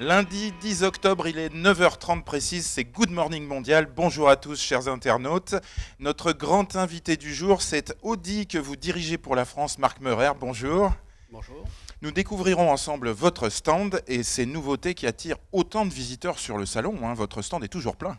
Lundi 10 octobre, il est 9h30 précise, c'est Good Morning Mondial. Bonjour à tous, chers internautes. Notre grand invité du jour, c'est Audi que vous dirigez pour la France, Marc Meurer. Bonjour. Bonjour. Nous découvrirons ensemble votre stand et ces nouveautés qui attirent autant de visiteurs sur le salon. Votre stand est toujours plein.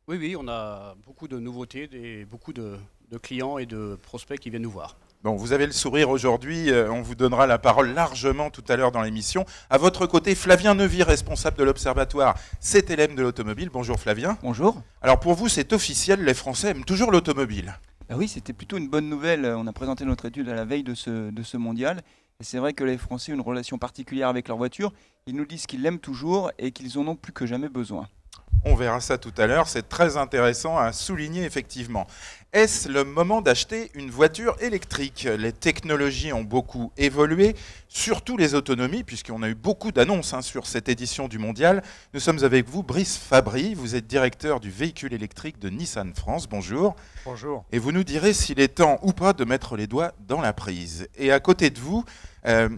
Oui, on a beaucoup de nouveautés et beaucoup de clients et de prospects qui viennent nous voir. Bon, vous avez le sourire aujourd'hui, on vous donnera la parole largement tout à l'heure dans l'émission. À votre côté, Flavien Neuvy, responsable de l'Observatoire CTLM de l'automobile. Bonjour Flavien. Bonjour. Alors pour vous, c'est officiel, les Français aiment toujours l'automobile. Ben oui, c'était plutôt une bonne nouvelle. On a présenté notre étude à la veille de ce mondial. Et c'est vrai que les Français ont une relation particulière avec leur voiture. Ils nous disent qu'ils l'aiment toujours et qu'ils en ont plus que jamais besoin. On verra ça tout à l'heure, c'est très intéressant à souligner effectivement. Est-ce le moment d'acheter une voiture électrique? Les technologies ont beaucoup évolué, surtout les autonomies, puisqu'on a eu beaucoup d'annonces sur cette édition du Mondial. Nous sommes avec vous, Brice Fabry, vous êtes directeur du véhicule électrique de Nissan France. Bonjour. Bonjour. Et vous nous direz s'il est temps ou pas de mettre les doigts dans la prise. Et à côté de vous,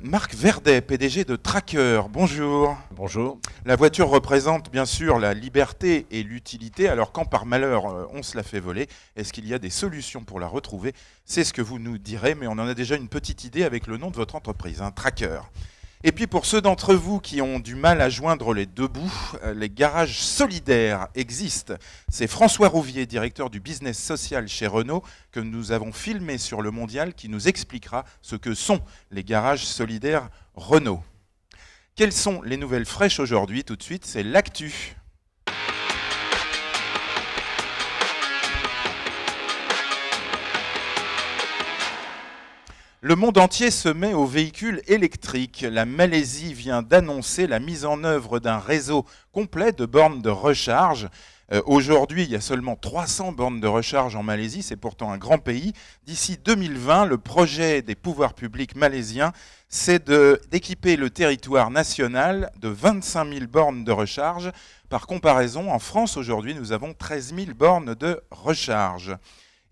Marc Verdet, PDG de Tracker. Bonjour. Bonjour. La voiture représente bien sûr la liberté et l'utilité, alors quand par malheur on se la fait voler, est-ce qu'il y a des solutions pour la retrouver? C'est ce que vous nous direz, mais on en a déjà une petite idée avec le nom de votre entreprise, Tracker. Et puis pour ceux d'entre vous qui ont du mal à joindre les deux bouts, les garages solidaires existent. C'est François Rouvier, directeur du business social chez Renault, que nous avons filmé sur le Mondial, qui nous expliquera ce que sont les garages solidaires Renault. Quelles sont les nouvelles fraîches aujourd'hui? Tout de suite, c'est l'actu. Le monde entier se met aux véhicules électriques. La Malaisie vient d'annoncer la mise en œuvre d'un réseau complet de bornes de recharge. Aujourd'hui, il y a seulement 300 bornes de recharge en Malaisie, c'est pourtant un grand pays. D'ici 2020, le projet des pouvoirs publics malaisiens, c'est d'équiper le territoire national de 25 000 bornes de recharge. Par comparaison, en France, aujourd'hui, nous avons 13 000 bornes de recharge.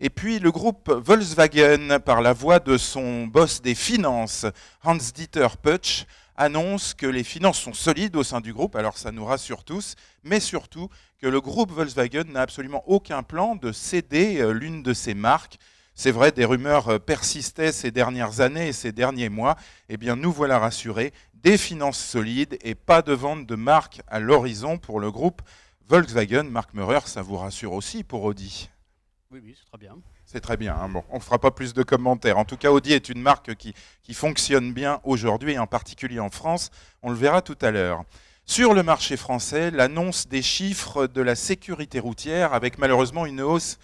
Et puis le groupe Volkswagen, par la voix de son boss des finances, Hans-Dieter Pötsch, annonce que les finances sont solides au sein du groupe, alors ça nous rassure tous, mais surtout que le groupe Volkswagen n'a absolument aucun plan de céder l'une de ses marques. C'est vrai, des rumeurs persistaient ces dernières années et ces derniers mois. Eh bien, nous voilà rassurés, des finances solides et pas de vente de marques à l'horizon pour le groupe Volkswagen. Marc Meurer, ça vous rassure aussi pour Audi? Oui, c'est très bien. C'est très bien. Bon, on ne fera pas plus de commentaires. En tout cas, Audi est une marque qui fonctionne bien aujourd'hui, et en particulier en France. On le verra tout à l'heure. Sur le marché français, l'annonce des chiffres de la sécurité routière, avec malheureusement une hausse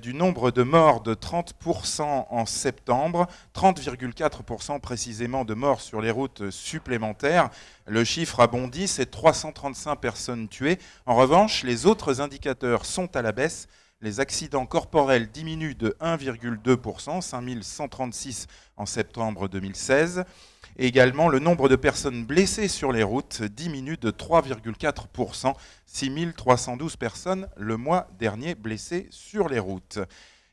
du nombre de morts de 30% en septembre, 30,4% précisément de morts sur les routes supplémentaires. Le chiffre a bondi, c'est 335 personnes tuées. En revanche, les autres indicateurs sont à la baisse. Les accidents corporels diminuent de 1,2%, 5136 en septembre 2016. Et également, le nombre de personnes blessées sur les routes diminue de 3,4%, 6312 personnes le mois dernier blessées sur les routes.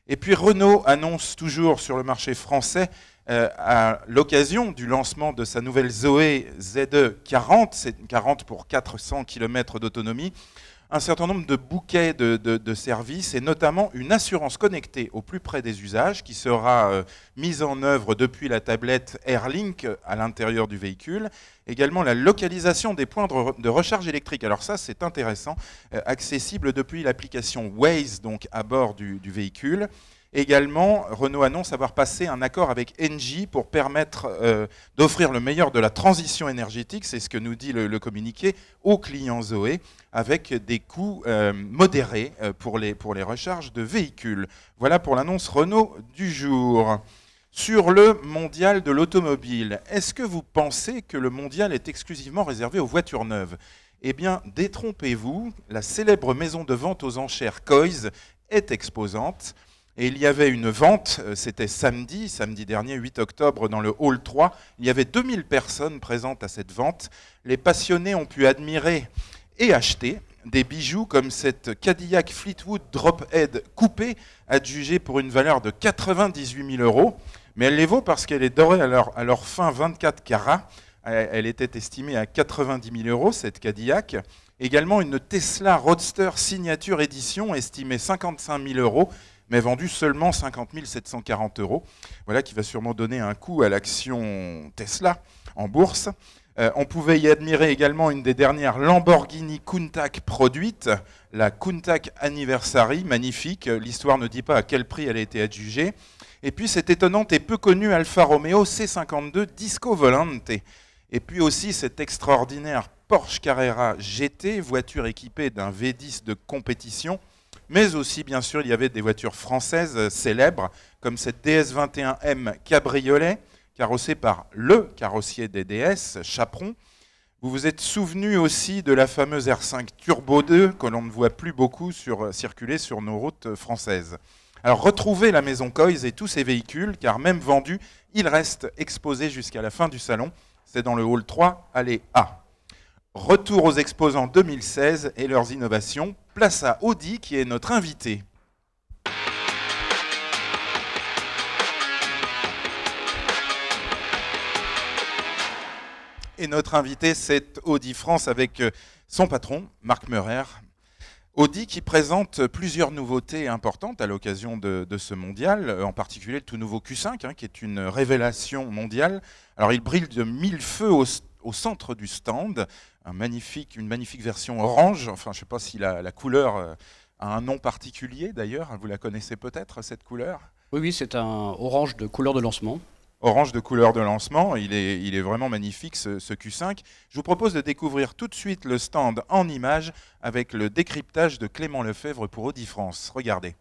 Et puis Renault annonce toujours sur le marché français, à l'occasion du lancement de sa nouvelle Zoé ZE 40, c'est 40 pour 400 km d'autonomie, un certain nombre de bouquets de services et notamment une assurance connectée au plus près des usages qui sera mise en œuvre depuis la tablette AirLink à l'intérieur du véhicule. Également la localisation des points de recharge électrique. Alors ça c'est intéressant, accessible depuis l'application Waze donc à bord du véhicule. Également, Renault annonce avoir passé un accord avec Engie pour permettre d'offrir le meilleur de la transition énergétique, c'est ce que nous dit le communiqué, aux clients Zoé, avec des coûts modérés pour les recharges de véhicules. Voilà pour l'annonce Renault du jour. Sur le mondial de l'automobile, est-ce que vous pensez que le mondial est exclusivement réservé aux voitures neuves? Eh bien, détrompez-vous, la célèbre maison de vente aux enchères Coys est exposante. Et il y avait une vente, c'était samedi dernier, 8 octobre, dans le Hall 3. Il y avait 2000 personnes présentes à cette vente. Les passionnés ont pu admirer et acheter des bijoux comme cette Cadillac Fleetwood Drophead coupée, adjugée pour une valeur de 98 000 €. Mais elle les vaut parce qu'elle est dorée à leur fin 24 carats, Elle était estimée à 90 000 €, cette Cadillac. Également une Tesla Roadster Signature Edition, estimée 55 000 €, mais vendue seulement 50 740 €. Voilà qui va sûrement donner un coup à l'action Tesla en bourse. On pouvait y admirer également une des dernières Lamborghini Countach produites, la Countach Anniversary, magnifique. L'histoire ne dit pas à quel prix elle a été adjugée. Et puis cette étonnante et peu connue Alfa Romeo C52 Disco Volante. Et puis aussi cette extraordinaire Porsche Carrera GT, voiture équipée d'un V10 de compétition. Mais aussi, bien sûr, il y avait des voitures françaises célèbres, comme cette DS21M Cabriolet, carrossée par le carrossier des DS, Chaperon. Vous vous êtes souvenu aussi de la fameuse R5 Turbo 2, que l'on ne voit plus beaucoup circuler sur nos routes françaises. Alors retrouvez la maison Coys et tous ces véhicules, car même vendus, ils restent exposés jusqu'à la fin du salon. C'est dans le hall 3, allée A. Retour aux exposants 2016 et leurs innovations. Place à Audi qui est notre invité. Et notre invité, c'est Audi France avec son patron, Marc Meurer. Audi qui présente plusieurs nouveautés importantes à l'occasion de ce mondial, en particulier le tout nouveau Q5, qui est une révélation mondiale. Alors il brille de mille feux au centre du stand, une magnifique version orange. Enfin, je ne sais pas si la couleur a un nom particulier d'ailleurs, vous la connaissez peut-être cette couleur? Oui, c'est un orange de couleur de lancement. Orange de couleur de lancement, il est vraiment magnifique ce Q5. Je vous propose de découvrir tout de suite le stand en images avec le décryptage de Clément Lefebvre pour Audi France. Regardez.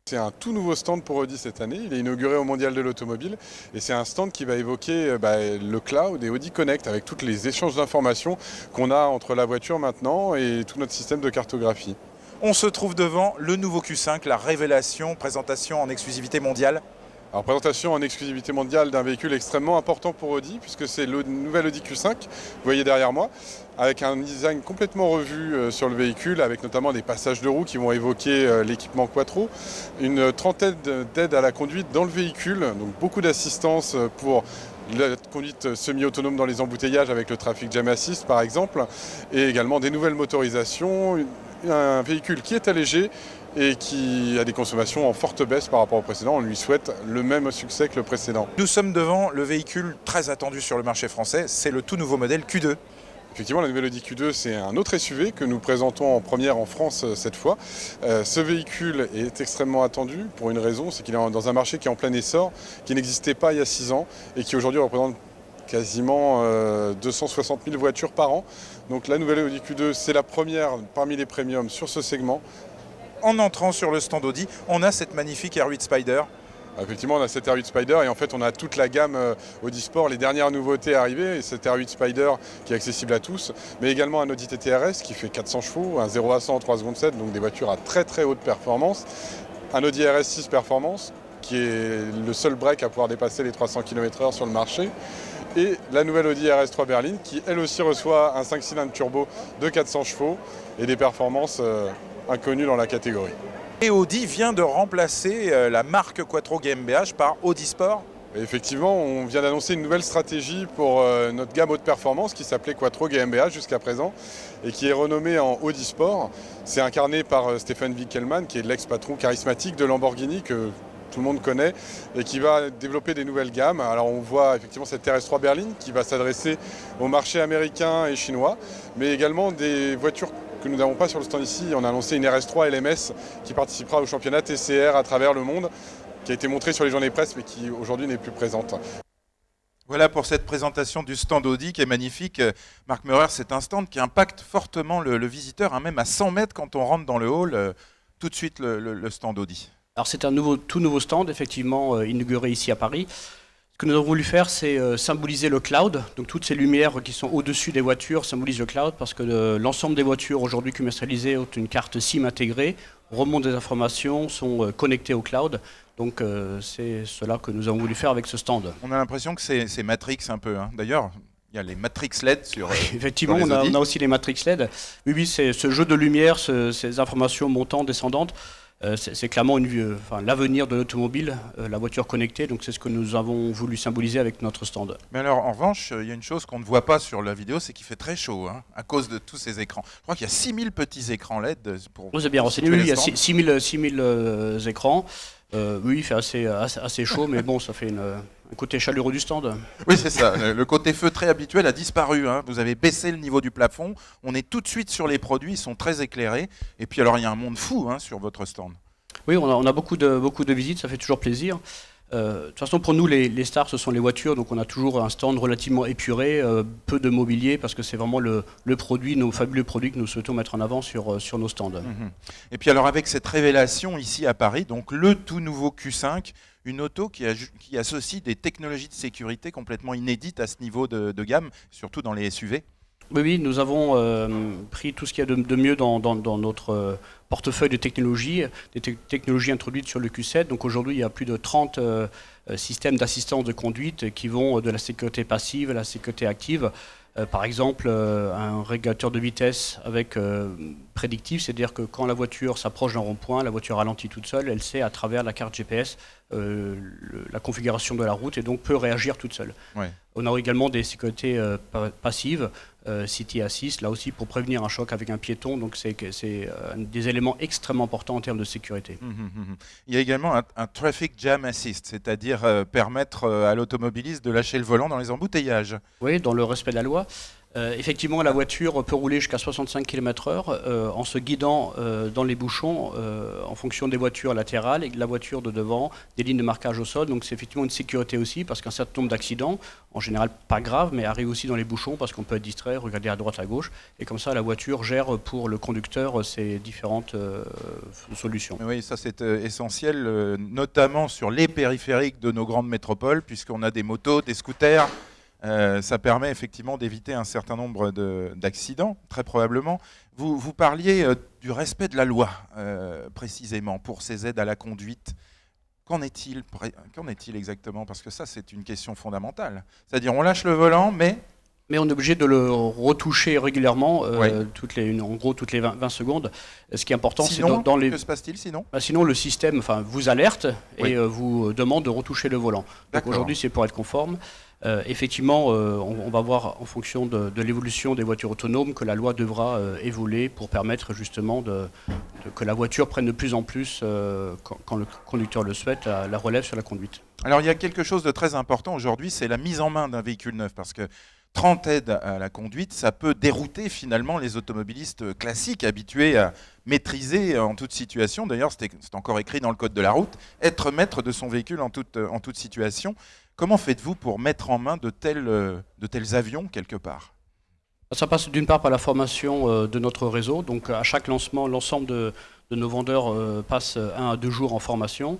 C'est un tout nouveau stand pour Audi cette année, il est inauguré au Mondial de l'Automobile et c'est un stand qui va évoquer le cloud et Audi Connect avec tous les échanges d'informations qu'on a entre la voiture maintenant et tout notre système de cartographie. On se trouve devant le nouveau Q5, la révélation, présentation en exclusivité mondiale. Alors présentation en exclusivité mondiale d'un véhicule extrêmement important pour Audi puisque c'est le nouvel Audi Q5, vous voyez derrière moi, avec un design complètement revu sur le véhicule, avec notamment des passages de roues qui vont évoquer l'équipement Quattro, une trentaine d'aides à la conduite dans le véhicule, donc beaucoup d'assistance pour la conduite semi-autonome dans les embouteillages avec le Traffic Jam Assist par exemple, et également des nouvelles motorisations, un véhicule qui est allégé et qui a des consommations en forte baisse par rapport au précédent. On lui souhaite le même succès que le précédent. Nous sommes devant le véhicule très attendu sur le marché français, c'est le tout nouveau modèle Q2. Effectivement, la nouvelle Audi Q2, c'est un autre SUV que nous présentons en première en France cette fois. Ce véhicule est extrêmement attendu pour une raison, c'est qu'il est dans un marché qui est en plein essor, qui n'existait pas il y a 6 ans et qui aujourd'hui représente quasiment 260 000 voitures par an. Donc la nouvelle Audi Q2, c'est la première parmi les premiums sur ce segment. En entrant sur le stand Audi, on a cette magnifique R8 Spider. Effectivement, on a cette R8 Spider et en fait on a toute la gamme Audi Sport, les dernières nouveautés arrivées, et cette R8 Spider qui est accessible à tous, mais également un Audi TT RS qui fait 400 chevaux, un 0 à 100 en 3 secondes 7, donc des voitures à très très haute performance, un Audi RS6 Performance qui est le seul break à pouvoir dépasser les 300 km/h sur le marché, et la nouvelle Audi RS3 Berline qui elle aussi reçoit un 5 cylindres turbo de 400 chevaux et des performances inconnues dans la catégorie. Et Audi vient de remplacer la marque Quattro GmbH par Audi Sport. Effectivement, on vient d'annoncer une nouvelle stratégie pour notre gamme haute performance qui s'appelait Quattro GmbH jusqu'à présent et qui est renommée en Audi Sport. C'est incarné par Stefan Wickelmann qui est l'ex-patron charismatique de Lamborghini que tout le monde connaît et qui va développer des nouvelles gammes. Alors on voit effectivement cette RS3 Berline qui va s'adresser au marché américain et chinois, mais également des voitures que nous n'avons pas sur le stand ici. On a annoncé une RS3 LMS qui participera au championnat TCR à travers le monde, qui a été montrée sur les journées presse mais qui aujourd'hui n'est plus présente. Voilà pour cette présentation du stand Audi qui est magnifique. Marc Meurer, c'est un stand qui impacte fortement le visiteur, même à 100 mètres quand on rentre dans le hall, tout de suite le stand Audi. Alors c'est un tout nouveau stand, effectivement, inauguré ici à Paris. Ce que nous avons voulu faire, c'est symboliser le cloud. Donc toutes ces lumières qui sont au-dessus des voitures symbolisent le cloud parce que l'ensemble des voitures aujourd'hui commercialisées ont une carte SIM intégrée, remontent des informations, sont connectées au cloud. Donc c'est cela que nous avons voulu faire avec ce stand. On a l'impression que c'est Matrix un peu. D'ailleurs, il y a les Matrix LED sur effectivement, sur on a aussi les Matrix LED. Oui, c'est ce jeu de lumière, ces informations montantes, descendantes. C'est clairement l'avenir de l'automobile, la voiture connectée, donc c'est ce que nous avons voulu symboliser avec notre stand. Mais alors, en revanche, il y a une chose qu'on ne voit pas sur la vidéo, c'est qu'il fait très chaud, hein, à cause de tous ces écrans. Je crois qu'il y a 6000 petits écrans LED pour... Vous avez bien renseigné, oui, il y a 6000 écrans. Oui, il fait assez chaud, mais bon, ça fait un côté chaleureux du stand. Oui, c'est ça. Le côté feutré habituel a disparu, hein. Vous avez baissé le niveau du plafond. On est tout de suite sur les produits, ils sont très éclairés. Et puis alors, il y a un monde fou, hein, sur votre stand. Oui, on a beaucoup de visites, ça fait toujours plaisir. De toute façon, pour nous, les stars, ce sont les voitures, donc on a toujours un stand relativement épuré, peu de mobilier, parce que c'est vraiment le produit, nos fabuleux produits que nous souhaitons mettre en avant sur nos stands. Et puis alors, avec cette révélation ici à Paris, donc le tout nouveau Q5, une auto qui associe des technologies de sécurité complètement inédites à ce niveau de gamme, surtout dans les SUV. Oui, nous avons pris tout ce qu'il y a de mieux dans notre portefeuille de technologies, des technologies introduites sur le Q7. Donc aujourd'hui, il y a plus de 30 systèmes d'assistance de conduite qui vont de la sécurité passive à la sécurité active. Par exemple, un régulateur de vitesse avec prédictif, c'est-à-dire que quand la voiture s'approche d'un rond-point, la voiture ralentit toute seule, elle sait à travers la carte GPS la configuration de la route et donc peut réagir toute seule. Ouais. On a également des sécurités passives, City Assist, là aussi pour prévenir un choc avec un piéton, donc c'est des éléments extrêmement importants en termes de sécurité. Il y a également un Traffic Jam Assist, c'est-à-dire permettre à l'automobiliste de lâcher le volant dans les embouteillages. Oui, dans le respect de la loi. Effectivement, la voiture peut rouler jusqu'à 65 km/h en se guidant dans les bouchons en fonction des voitures latérales et de la voiture de devant, des lignes de marquage au sol. Donc c'est effectivement une sécurité aussi parce qu'un certain nombre d'accidents, en général pas graves, mais arrivent aussi dans les bouchons parce qu'on peut être distrait, regarder à droite, à gauche. Et comme ça, la voiture gère pour le conducteur ces différentes solutions. Oui, ça c'est essentiel, notamment sur les périphériques de nos grandes métropoles, puisqu'on a des motos, des scooters. Ça permet effectivement d'éviter un certain nombre d'accidents, très probablement. Vous parliez du respect de la loi, précisément, pour ces aides à la conduite. Qu'en est-il exactement? Parce que ça, c'est une question fondamentale. C'est-à-dire, on lâche le volant, mais on est obligé de le retoucher régulièrement, oui. En gros toutes les 20 secondes. Ce qui est important, c'est dans les... Que se passe-t-il sinon? Sinon, le système vous alerte et vous demande de retoucher le volant. Donc aujourd'hui, c'est pour être conforme. Effectivement, on va voir en fonction de l'évolution des voitures autonomes que la loi devra évoluer pour permettre justement que la voiture prenne de plus en plus, quand le conducteur le souhaite, la relève sur la conduite. Alors il y a quelque chose de très important aujourd'hui, c'est la mise en main d'un véhicule neuf, parce que 30 aides à la conduite, ça peut dérouter finalement les automobilistes classiques, habitués à maîtriser en toute situation. D'ailleurs, c'est encore écrit dans le code de la route, être maître de son véhicule en toute situation. Comment faites-vous pour mettre en main de tels avions quelque part? Ça passe d'une part par la formation de notre réseau. Donc à chaque lancement, l'ensemble de nos vendeurs passent 1 à 2 jours en formation.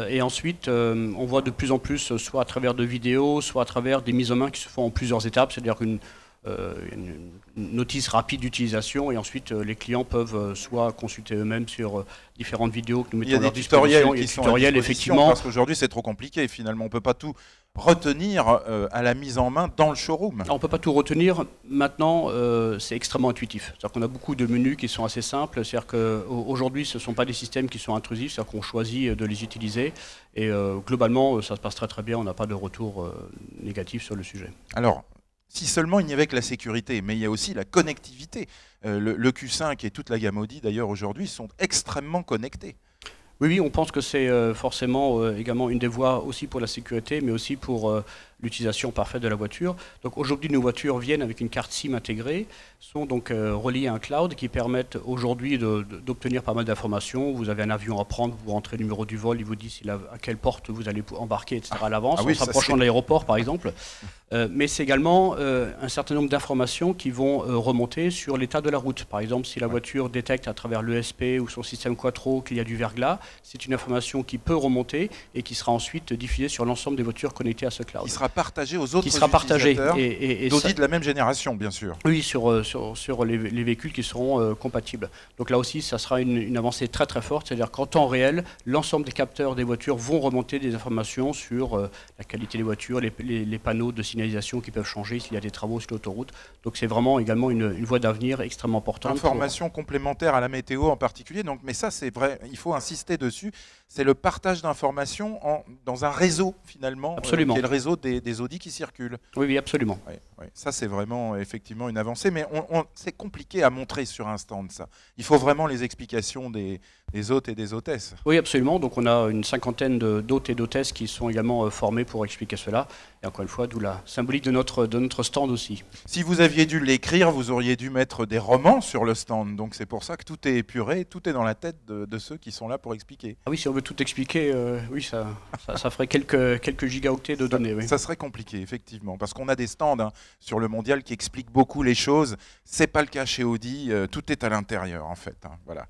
Et ensuite, on voit de plus en plus, soit à travers de vidéos, soit à travers des mises en main qui se font en plusieurs étapes, c'est-à-dire une notice rapide d'utilisation et ensuite les clients peuvent soit consulter eux-mêmes sur différentes vidéos que nous mettons à leur disposition. Il y a des tutoriels effectivement. Parce qu'aujourd'hui c'est trop compliqué finalement, on ne peut pas tout retenir à la mise en main dans le showroom. Alors, on ne peut pas tout retenir, maintenant c'est extrêmement intuitif. C'est-à-dire qu'on a beaucoup de menus qui sont assez simples, c'est-à-dire qu'aujourd'hui ce ne sont pas des systèmes qui sont intrusifs, c'est-à-dire qu'on choisit de les utiliser et globalement ça se passe très très bien, on n'a pas de retour négatif sur le sujet. Alors, si seulement il n'y avait que la sécurité, mais il y a aussi la connectivité. Le Q5 et toute la gamme Audi, d'ailleurs, aujourd'hui, sont extrêmement connectés. Oui, on pense que c'est forcément également une des voies aussi pour la sécurité, mais aussi pour l'utilisation parfaite de la voiture. Donc aujourd'hui, nos voitures viennent avec une carte SIM intégrée, sont donc reliées à un cloud qui permettent aujourd'hui d'obtenir pas mal d'informations. Vous avez un avion à prendre, vous rentrez le numéro du vol, il vous dit à quelle porte vous allez embarquer, etc. à l'avance, en s'approchant de l'aéroport par exemple. Mais c'est également un certain nombre d'informations qui vont remonter sur l'état de la route. Par exemple, si la voiture détecte à travers l'ESP ou son système Quattro qu'il y a du verglas, c'est une information qui peut remonter et qui sera ensuite diffusée sur l'ensemble des voitures connectées à ce cloud. Qui sera partagé aux autres qui sera partagé utilisateurs et d'Audi de la même génération, bien sûr. oui, sur les véhicules qui seront compatibles. Donc là aussi, ça sera une avancée très très forte, c'est-à-dire qu'en temps réel, l'ensemble des capteurs des voitures vont remonter des informations sur la qualité des voitures, les panneaux de signalisation qui peuvent changer s'il y a des travaux sur l'autoroute. Donc c'est vraiment également une voie d'avenir extrêmement importante. Informations complémentaires à la météo en particulier. Donc, mais ça, c'est vrai, il faut insister dessus. C'est le partage d'informations dans un réseau, finalement, Absolument. qui est le réseau des Audi qui circulent. Oui, oui, absolument. Oui, oui. Ça, c'est vraiment effectivement une avancée, mais c'est compliqué à montrer sur un stand, ça. Il faut vraiment les explications des hôtes et des hôtesses. Oui, absolument. Donc on a une cinquantaine d'hôtes et d'hôtesses qui sont également formés pour expliquer cela. Et encore une fois, d'où la symbolique de notre stand aussi. Si vous aviez dû l'écrire, vous auriez dû mettre des romans sur le stand. Donc c'est pour ça que tout est épuré, tout est dans la tête de ceux qui sont là pour expliquer. Ah oui, si on veut tout expliquer, oui, ça ferait quelques gigaoctets de données. Oui. Ça serait compliqué, effectivement, parce qu'on a des stands sur le mondial qui expliquent beaucoup les choses. C'est pas le cas chez Audi, tout est à l'intérieur, en fait. Voilà.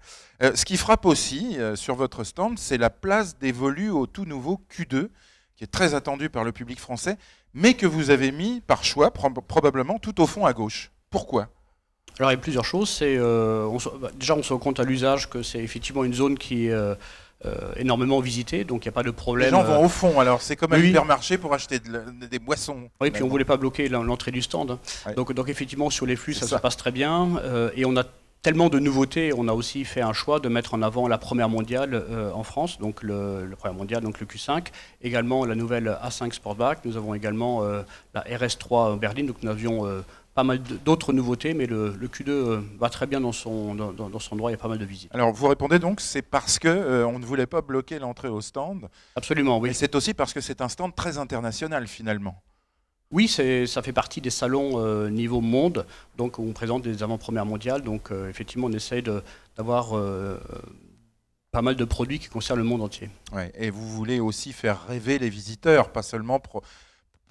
Ce qui frappe aussi sur votre stand, c'est la place dévolue au tout nouveau Q2, qui est très attendu par le public français, mais que vous avez mis par choix, probablement tout au fond à gauche. Pourquoi ? Alors il y a plusieurs choses. Déjà, on se rend compte à l'usage que c'est effectivement une zone qui est énormément visitée, donc il n'y a pas de problème. Les gens vont au fond, alors c'est comme un oui. hypermarché pour acheter des boissons. Oui, puis on ne voulait pas bloquer l'entrée du stand. Ouais. Donc effectivement, sur les flux, ça passe très bien. Et on a tellement de nouveautés, on a aussi fait un choix de mettre en avant la première mondiale en France, donc le première mondiale, donc le Q5, également la nouvelle A5 Sportback, nous avons également la RS3 Berlin, donc nous avions pas mal d'autres nouveautés, mais le Q2 va très bien dans son endroit, il y a pas mal de visites. Alors vous répondez donc, c'est parce que on ne voulait pas bloquer l'entrée au stand. Absolument, oui. Et c'est aussi parce que c'est un stand très international finalement. Oui, ça fait partie des salons niveau monde, donc on présente des avant-premières mondiales, donc effectivement on essaye d'avoir pas mal de produits qui concernent le monde entier. Ouais, et vous voulez aussi faire rêver les visiteurs, pas seulement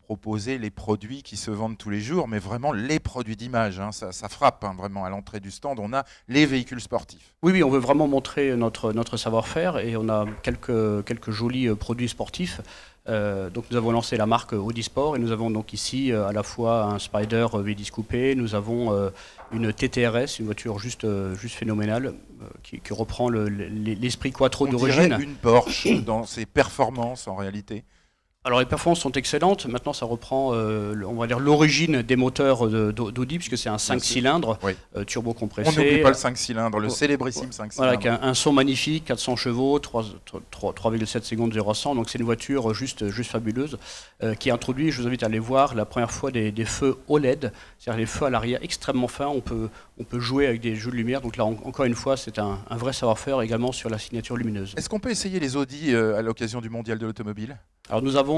proposer les produits qui se vendent tous les jours, mais vraiment les produits d'image. Ça frappe vraiment à l'entrée du stand, on a les véhicules sportifs. Oui, on veut vraiment montrer notre savoir-faire et on a quelques jolis produits sportifs. Donc nous avons lancé la marque Audi Sport et nous avons donc ici à la fois un Spider V10 coupé, nous avons une TTRS, une voiture juste phénoménale qui reprend l'esprit quattro d'origine. On dirait une Porsche dans ses performances en réalité. Alors les performances sont excellentes, maintenant ça reprend on va dire l'origine des moteurs d'Audi puisque c'est un 5 cylindres oui. Turbo compressé. On n'oublie pas le 5 cylindres, le célébrissime 5 cylindres. Voilà, avec un son magnifique, 400 chevaux, 3,7 secondes 0 à 100, donc c'est une voiture juste fabuleuse qui introduit, je vous invite à aller voir, la première fois des feux OLED, c'est-à-dire les feux à l'arrière extrêmement fins, on peut jouer avec des jeux de lumière, donc là encore une fois c'est un vrai savoir-faire également sur la signature lumineuse. Est-ce qu'on peut essayer les Audi à l'occasion du mondial de l'automobile ? Alors nous avons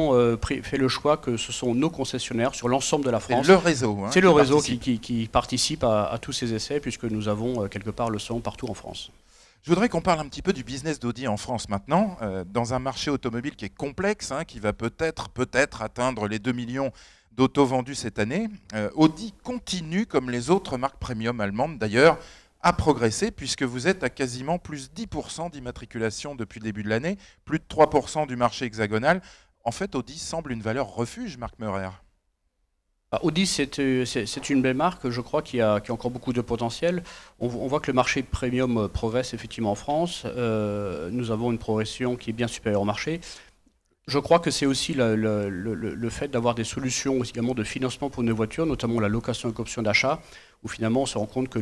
fait le choix que ce sont nos concessionnaires sur l'ensemble de la France. C'est le réseau. C'est le réseau qui participe à tous ces essais puisque nous avons quelque part le son partout en France. Je voudrais qu'on parle un petit peu du business d'Audi en France maintenant, dans un marché automobile qui est complexe, qui va peut-être atteindre les 2 millions d'autos vendus cette année. Audi continue, comme les autres marques premium allemandes d'ailleurs, à progresser puisque vous êtes à quasiment plus 10% d'immatriculation depuis le début de l'année, plus de 3% du marché hexagonal. En fait, Audi semble une valeur refuge, Marc Meurer. Audi, c'est une belle marque, je crois, qui a encore beaucoup de potentiel. On voit que le marché premium progresse effectivement en France. Nous avons une progression qui est bien supérieure au marché. Je crois que c'est aussi le fait d'avoir des solutions également de financement pour nos voitures, notamment la location avec option d'achat, où finalement on se rend compte que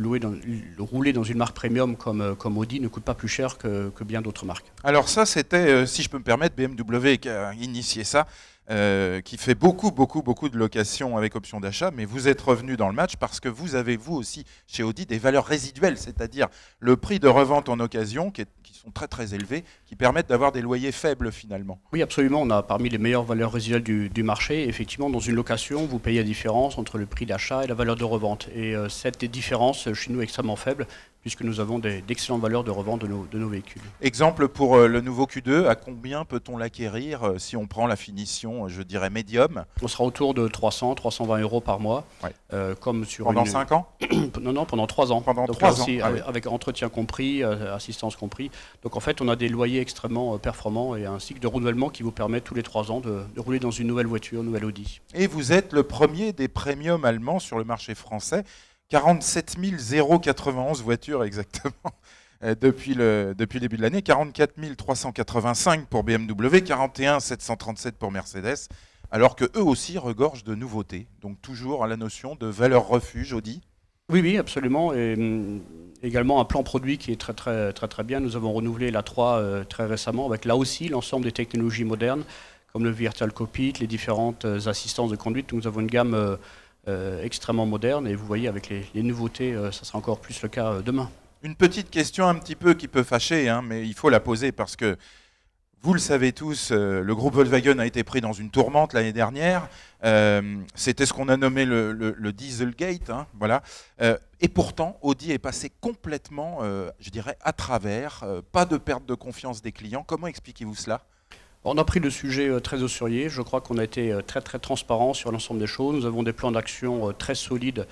rouler dans une marque premium comme Audi ne coûte pas plus cher que bien d'autres marques. Alors ça, c'était, si je peux me permettre, BMW qui a initié ça, qui fait beaucoup de locations avec option d'achat, mais vous êtes revenu dans le match parce que vous avez, vous aussi, chez Audi, des valeurs résiduelles, c'est-à-dire le prix de revente en occasion qui sont très élevés, qui permettent d'avoir des loyers faibles finalement. Oui, absolument, on a parmi les meilleures valeurs résiduelles du marché. Effectivement, dans une location, vous payez la différence entre le prix d'achat et la valeur de revente. Et cette différence, chez nous, est extrêmement faible, puisque nous avons d'excellentes valeurs de revente de nos véhicules. Exemple pour le nouveau Q2, à combien peut-on l'acquérir si on prend la finition, je dirais, médium? On sera autour de 300, 320 euros par mois. Ouais. Comme sur Pendant 5 ans? Non, pendant 3 ans. Pendant donc 3 ans. Aussi, Ah oui. avec entretien compris, assistance compris. Donc en fait, on a des loyers extrêmement performants et un cycle de renouvellement qui vous permet tous les 3 ans de rouler dans une nouvelle voiture, une nouvelle Audi. Et vous êtes le premier des premiums allemands sur le marché français. 47 091 voitures exactement depuis le début de l'année. 44 385 pour BMW, 41 737 pour Mercedes. Alors que eux aussi regorgent de nouveautés. Donc toujours à la notion de valeur refuge, Audi. Oui, absolument. Et également un plan produit qui est très bien. Nous avons renouvelé l'A3 très récemment avec là aussi l'ensemble des technologies modernes, comme le Virtual Cockpit, les différentes assistances de conduite. Nous avons une gamme extrêmement moderne et vous voyez avec les nouveautés, ça sera encore plus le cas demain. Une petite question un petit peu qui peut fâcher, hein, mais il faut la poser parce que vous le savez tous, le groupe Volkswagen a été pris dans une tourmente l'année dernière. C'était ce qu'on a nommé le Dieselgate. Hein, voilà. Et pourtant, Audi est passé complètement, je dirais, à travers. Pas de perte de confiance des clients. Comment expliquez-vous cela ? On a pris le sujet très au sérieux. Je crois qu'on a été très transparent sur l'ensemble des choses. Nous avons des plans d'action très solides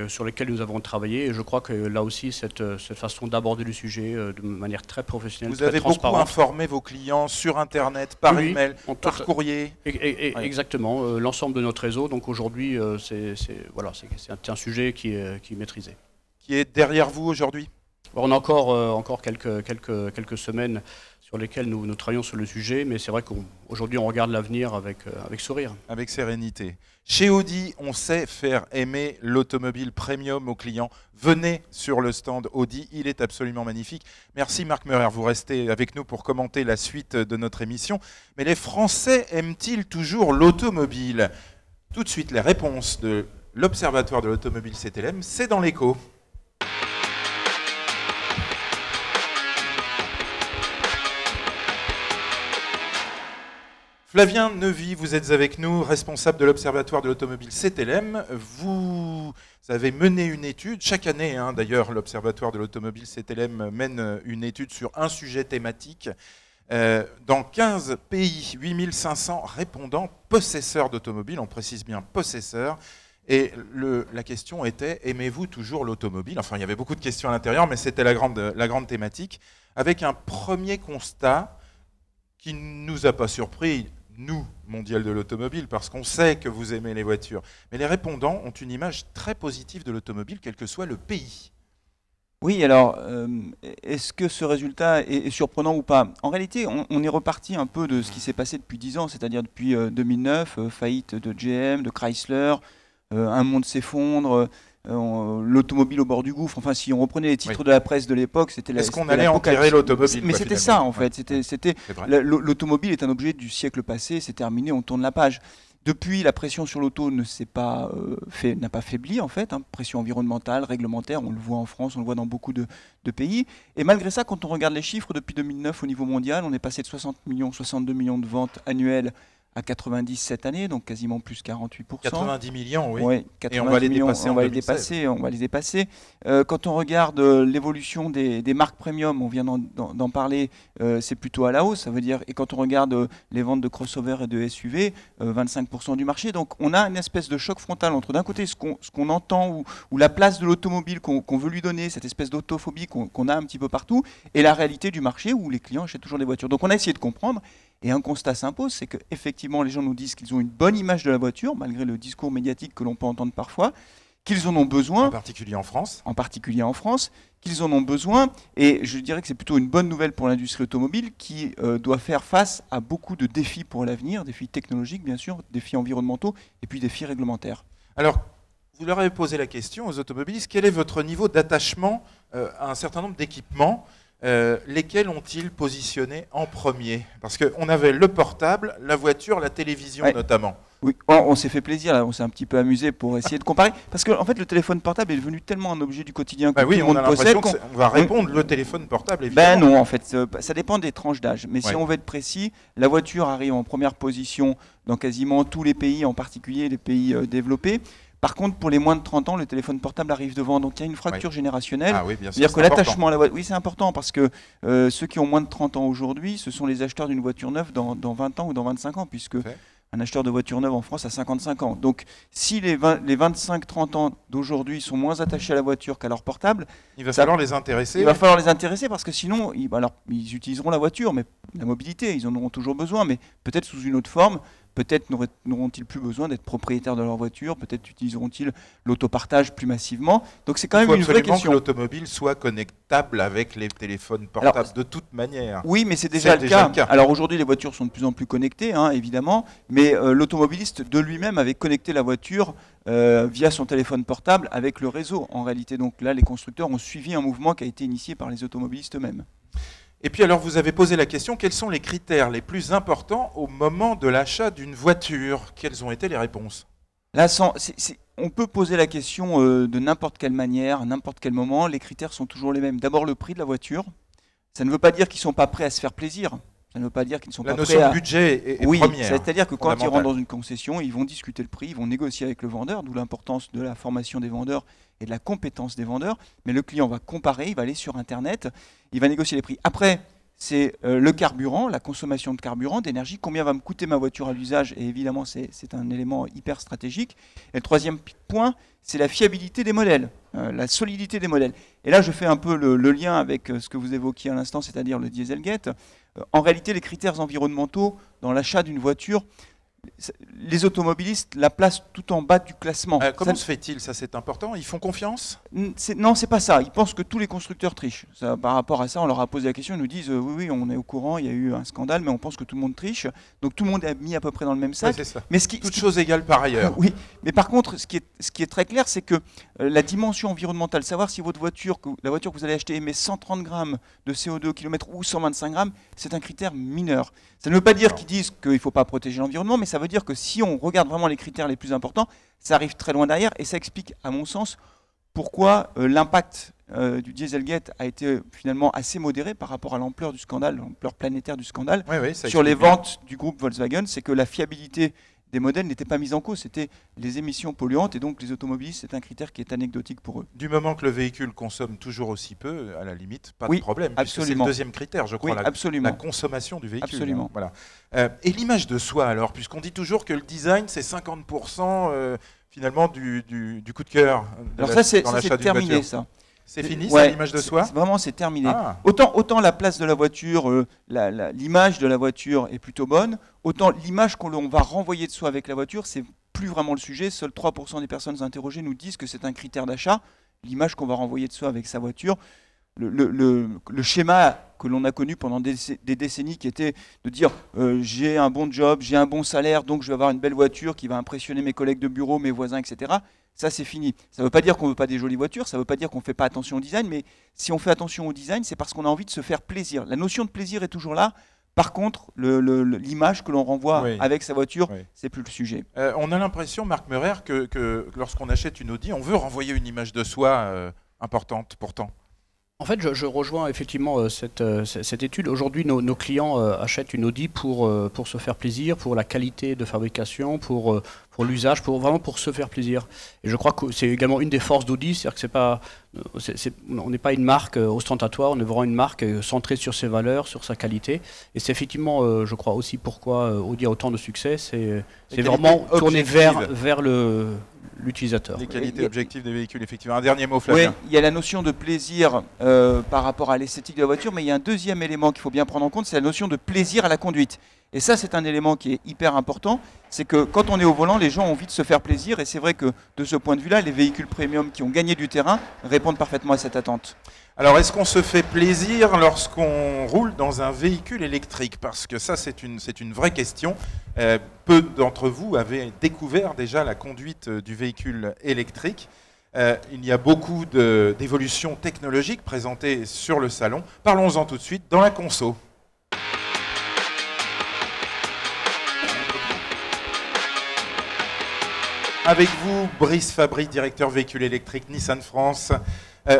sur lesquels nous avons travaillé. Et je crois que là aussi, cette façon d'aborder le sujet de manière très professionnelle, très transparente. Vous avez beaucoup informé vos clients sur Internet, par email, par courrier. Exactement, l'ensemble de notre réseau. Donc aujourd'hui, c'est un sujet qui est maîtrisé. Qui est derrière vous aujourd'hui ? On a encore quelques semaines sur lesquelles nous travaillons sur le sujet, mais c'est vrai qu'aujourd'hui on regarde l'avenir avec sourire. Avec sérénité. Chez Audi, on sait faire aimer l'automobile premium aux clients. Venez sur le stand Audi, il est absolument magnifique. Merci Marc Meurer, vous restez avec nous pour commenter la suite de notre émission. Mais les Français aiment-ils toujours l'automobile? Tout de suite, les réponses de l'Observatoire de l'automobile CTLM, c'est dans l'écho. Flavien Neuvy, vous êtes avec nous, responsable de l'Observatoire de l'automobile CTLM. Vous avez mené une étude, chaque année hein, d'ailleurs, l'Observatoire de l'automobile CTLM mène une étude sur un sujet thématique. Dans 15 pays, 8500 répondants possesseurs d'automobiles, on précise bien possesseurs. Et la question était, aimez-vous toujours l'automobile? Enfin, il y avait beaucoup de questions à l'intérieur, mais c'était la grande thématique. Avec un premier constat qui ne nous a pas surpris, nous, Mondial de l'automobile, parce qu'on sait que vous aimez les voitures. Mais les répondants ont une image très positive de l'automobile, quel que soit le pays. Oui, alors, est-ce que ce résultat est surprenant ou pas? En réalité, on est reparti un peu de ce qui s'est passé depuis 10 ans, c'est-à-dire depuis 2009, faillite de GM, de Chrysler, un monde s'effondre, l'automobile au bord du gouffre. Enfin, si on reprenait les titres de la presse de l'époque, c'était Est-ce qu'on allait enterrer l'automobile? Mais c'était ça, en fait. L'automobile est un objet du siècle passé, c'est terminé, on tourne la page. Depuis, la pression sur l'auto n'a pas faibli, en fait. Hein, pression environnementale, réglementaire, on le voit en France, on le voit dans beaucoup de pays. Et malgré ça, quand on regarde les chiffres, depuis 2009 au niveau mondial, on est passé de 60 millions, 62 millions de ventes annuelles à 90 cette année, donc quasiment plus 48%. 90 millions, oui. Ouais, 90 et on va les millions, dépasser on va les dépasser. Quand on regarde l'évolution des marques premium, on vient d'en parler, c'est plutôt à la hausse, ça veut dire, et quand on regarde les ventes de crossover et de SUV, 25% du marché. Donc on a une espèce de choc frontal entre d'un côté ce qu'on entend ou la place de l'automobile qu'on veut lui donner, cette espèce d'autophobie qu'on a un petit peu partout, et la réalité du marché où les clients achètent toujours des voitures. Donc on a essayé de comprendre. Et un constat s'impose, c'est qu'effectivement, les gens nous disent qu'ils ont une bonne image de la voiture, malgré le discours médiatique que l'on peut entendre parfois, qu'ils en ont besoin. En particulier en France. En particulier en France, qu'ils en ont besoin. Et je dirais que c'est plutôt une bonne nouvelle pour l'industrie automobile qui doit faire face à beaucoup de défis pour l'avenir, défis technologiques, bien sûr, défis environnementaux et puis défis réglementaires. Alors, vous leur avez posé la question aux automobilistes, quel est votre niveau d'attachement à un certain nombre d'équipements? Lesquels ont-ils positionné en premier? Parce qu'on avait le portable, la voiture, la télévision notamment. Oui, on s'est fait plaisir, là, on s'est un petit peu amusé pour essayer de comparer. Parce qu'en fait, le téléphone portable est devenu tellement un objet du quotidien que tout le monde possède. On va répondre le téléphone portable, évidemment. Ben non, en fait, ça dépend des tranches d'âge. Mais si on veut être précis, la voiture arrive en première position dans quasiment tous les pays, en particulier les pays développés. Par contre, pour les moins de 30 ans, le téléphone portable arrive devant. Donc il y a une fracture générationnelle. Ah oui, bien sûr. C'est-à-dire que l'attachement à la voiture, oui, c'est important parce que ceux qui ont moins de 30 ans aujourd'hui, ce sont les acheteurs d'une voiture neuve dans 20 ans ou dans 25 ans, puisque un acheteur de voiture neuve en France a 55 ans. Donc si les 25-30 ans d'aujourd'hui sont moins attachés à la voiture qu'à leur portable, il va falloir les intéresser. Il va falloir les intéresser parce que sinon, ils utiliseront la voiture, mais la mobilité, ils en auront toujours besoin, mais peut-être sous une autre forme. Peut-être n'auront-ils plus besoin d'être propriétaires de leur voiture, peut-être utiliseront-ils l'autopartage plus massivement. Donc c'est quand même une vraie question. Il faut absolument que l'automobile soit connectable avec les téléphones portables de toute manière. Oui, mais c'est déjà le cas. Alors aujourd'hui, les voitures sont de plus en plus connectées, hein, évidemment, mais l'automobiliste de lui-même avait connecté la voiture via son téléphone portable avec le réseau, en réalité. Donc là, les constructeurs ont suivi un mouvement qui a été initié par les automobilistes eux-mêmes. Et puis alors, vous avez posé la question, quels sont les critères les plus importants au moment de l'achat d'une voiture? Quelles ont été les réponses? Là, on peut poser la question de n'importe quelle manière, à n'importe quel moment. Les critères sont toujours les mêmes. D'abord, le prix de la voiture. Ça ne veut pas dire qu'ils ne sont pas prêts à se faire plaisir. Ça ne veut pas dire qu'ils ne sont pas prêts à... La notion de budget est première. C'est-à-dire que quand ils rentrent dans une concession, ils vont discuter le prix, ils vont négocier avec le vendeur, d'où l'importance de la formation des vendeurs et de la compétence des vendeurs. Mais le client va comparer, il va aller sur Internet, il va négocier les prix. Après, c'est le carburant, la consommation de carburant, d'énergie, combien va me coûter ma voiture à l'usage, et évidemment c'est un élément hyper stratégique. Et le troisième point, c'est la fiabilité des modèles, la solidité des modèles. Et là, je fais un peu le lien avec ce que vous évoquiez à l'instant, c'est-à-dire le Dieselgate. En réalité, les critères environnementaux dans l'achat d'une voiture, les automobilistes la placent tout en bas du classement. Comment se fait-il? Ça, c'est important. Ils font confiance? Non, c'est pas ça. Ils pensent que tous les constructeurs trichent. Ça, par rapport à ça, on leur a posé la question. Ils nous disent oui, on est au courant. Il y a eu un scandale, mais on pense que tout le monde triche. Donc tout le monde est mis à peu près dans le même sac. Oui, c'est ça. Mais toute chose égale par ailleurs. Oui, mais par contre, ce qui est très clair, c'est que la dimension environnementale, savoir si votre voiture, la voiture que vous allez acheter émet 130 grammes de CO2 au kilomètre ou 125 grammes, c'est un critère mineur. Ça ne veut pas dire qu'ils disent qu'il ne faut pas protéger l'environnement, mais ça veut dire que si on regarde vraiment les critères les plus importants, ça arrive très loin derrière, et ça explique, à mon sens, pourquoi l'impact du Dieselgate a été finalement assez modéré par rapport à l'ampleur du scandale, l'ampleur planétaire du scandale. Oui, sur les ventes du groupe Volkswagen, c'est que la fiabilité des modèles n'était pas mise en cause, c'était les émissions polluantes, et donc les automobilistes, c'est un critère qui est anecdotique pour eux. Du moment que le véhicule consomme toujours aussi peu, à la limite, pas de problème. Absolument. C'est le deuxième critère, je crois, la consommation du véhicule. Absolument. Voilà. Et l'image de soi, alors, puisqu'on dit toujours que le design, c'est 50% finalement du coup de cœur. Alors ça, c'est terminé, ça. C'est fini, ça, l'image de soi? Vraiment, c'est terminé. Autant la place de la voiture, l'image de la voiture est plutôt bonne, autant l'image qu'on va renvoyer de soi avec la voiture, c'est plus vraiment le sujet. Seuls 3% des personnes interrogées nous disent que c'est un critère d'achat, l'image qu'on va renvoyer de soi avec sa voiture. Le schéma que l'on a connu pendant des décennies qui était de dire j'ai un bon job, j'ai un bon salaire, donc je vais avoir une belle voiture qui va impressionner mes collègues de bureau, mes voisins, etc. Ça, c'est fini. Ça ne veut pas dire qu'on ne veut pas des jolies voitures, ça ne veut pas dire qu'on ne fait pas attention au design, mais si on fait attention au design, c'est parce qu'on a envie de se faire plaisir. La notion de plaisir est toujours là. Par contre, l'image que l'on renvoie avec sa voiture, c'est plus le sujet. On a l'impression, Marc Meurer, que lorsqu'on achète une Audi, on veut renvoyer une image de soi importante, pourtant. En fait, je rejoins effectivement cette étude. Aujourd'hui, nos clients achètent une Audi pour se faire plaisir, pour la qualité de fabrication, pour l'usage, vraiment pour se faire plaisir. Et je crois que c'est également une des forces d'Audi, c'est-à-dire que on n'est pas une marque ostentatoire, on est vraiment une marque centrée sur ses valeurs, sur sa qualité. Et c'est effectivement, je crois aussi pourquoi Audi a autant de succès, c'est vraiment tourné vers l'utilisateur. Les qualités objectives des véhicules, effectivement. Un dernier mot, Flavien. Oui, il y a la notion de plaisir par rapport à l'esthétique de la voiture, mais il y a un deuxième élément qu'il faut bien prendre en compte, c'est la notion de plaisir à la conduite. Et ça, c'est un élément qui est hyper important, c'est que quand on est au volant, les gens ont envie de se faire plaisir, et c'est vrai que de ce point de vue-là, les véhicules premium qui ont gagné du terrain répondent parfaitement à cette attente. Alors, est-ce qu'on se fait plaisir lorsqu'on roule dans un véhicule électrique? Parce que ça, c'est une vraie question. Peu d'entre vous avaient découvert déjà la conduite du véhicule électrique. Il y a beaucoup d'évolutions technologiques présentées sur le salon. Parlons-en tout de suite dans la conso. Avec vous, Brice Fabry, directeur véhicule électrique Nissan France.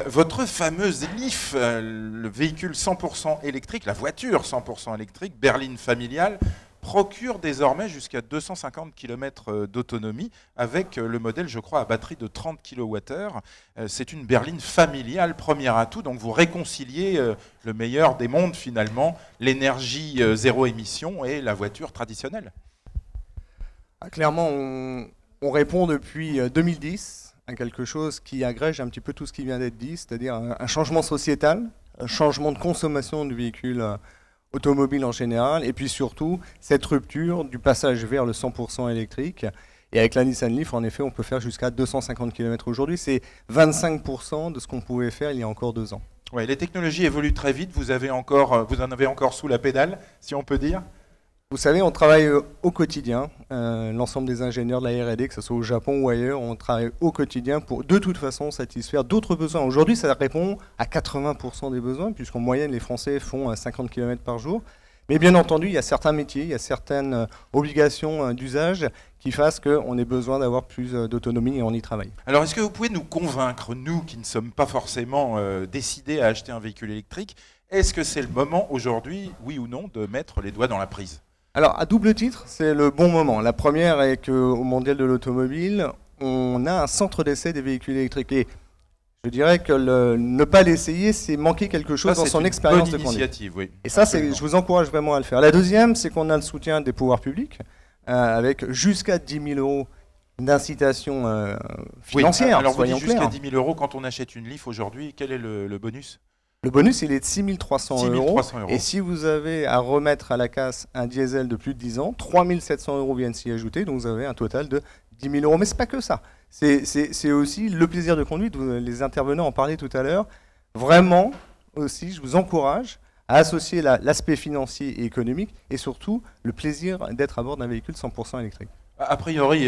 Votre fameuse Leaf, le véhicule 100% électrique, la voiture 100% électrique, berline familiale, procure désormais jusqu'à 250 km d'autonomie avec le modèle, je crois, à batterie de 30 kWh. C'est une berline familiale, premier atout, donc vous réconciliez le meilleur des mondes finalement, l'énergie zéro émission et la voiture traditionnelle. Clairement, on répond depuis 2010 à quelque chose qui agrège un petit peu tout ce qui vient d'être dit, c'est-à-dire un changement sociétal, un changement de consommation du véhicule automobile en général, et puis surtout cette rupture du passage vers le 100% électrique. Et avec la Nissan Leaf, en effet, on peut faire jusqu'à 250 km aujourd'hui. C'est 25% de ce qu'on pouvait faire il y a encore 2 ans. Ouais, les technologies évoluent très vite. Vous en avez encore sous la pédale, si on peut dire. Vous savez, on travaille au quotidien. L'ensemble des ingénieurs de la R&D, que ce soit au Japon ou ailleurs, on travaille au quotidien pour de toute façon satisfaire d'autres besoins. Aujourd'hui, ça répond à 80% des besoins, puisqu'en moyenne, les Français font 50 km par jour. Mais bien entendu, il y a certains métiers, il y a certaines obligations d'usage qui fassent qu'on ait besoin d'avoir plus d'autonomie et on y travaille. Alors, est-ce que vous pouvez nous convaincre, nous qui ne sommes pas forcément décidés à acheter un véhicule électrique, est-ce que c'est le moment aujourd'hui, oui ou non, de mettre les doigts dans la prise ? Alors, à double titre, c'est le bon moment. La première est qu'au Mondial de l'automobile, on a un centre d'essai des véhicules électriques. Et je dirais que ne pas l'essayer, c'est manquer quelque chose dans son expérience de conduite. Oui. Et ça, je vous encourage vraiment à le faire. La deuxième, c'est qu'on a le soutien des pouvoirs publics, avec jusqu'à 10 000 euros d'incitation financière. Alors, vous dites jusqu'à 10 000 euros quand on achète une Leaf aujourd'hui. Quel est le bonus ? Le bonus, il est de 6 300 euros. Et si vous avez à remettre à la casse un diesel de plus de 10 ans, 3 700 euros viennent s'y ajouter. Donc vous avez un total de 10 000 euros. Mais ce n'est pas que ça. C'est aussi le plaisir de conduite. Les intervenants en parlaient tout à l'heure. Vraiment, aussi, je vous encourage à associer l'aspect financier et économique et surtout le plaisir d'être à bord d'un véhicule 100% électrique. A priori,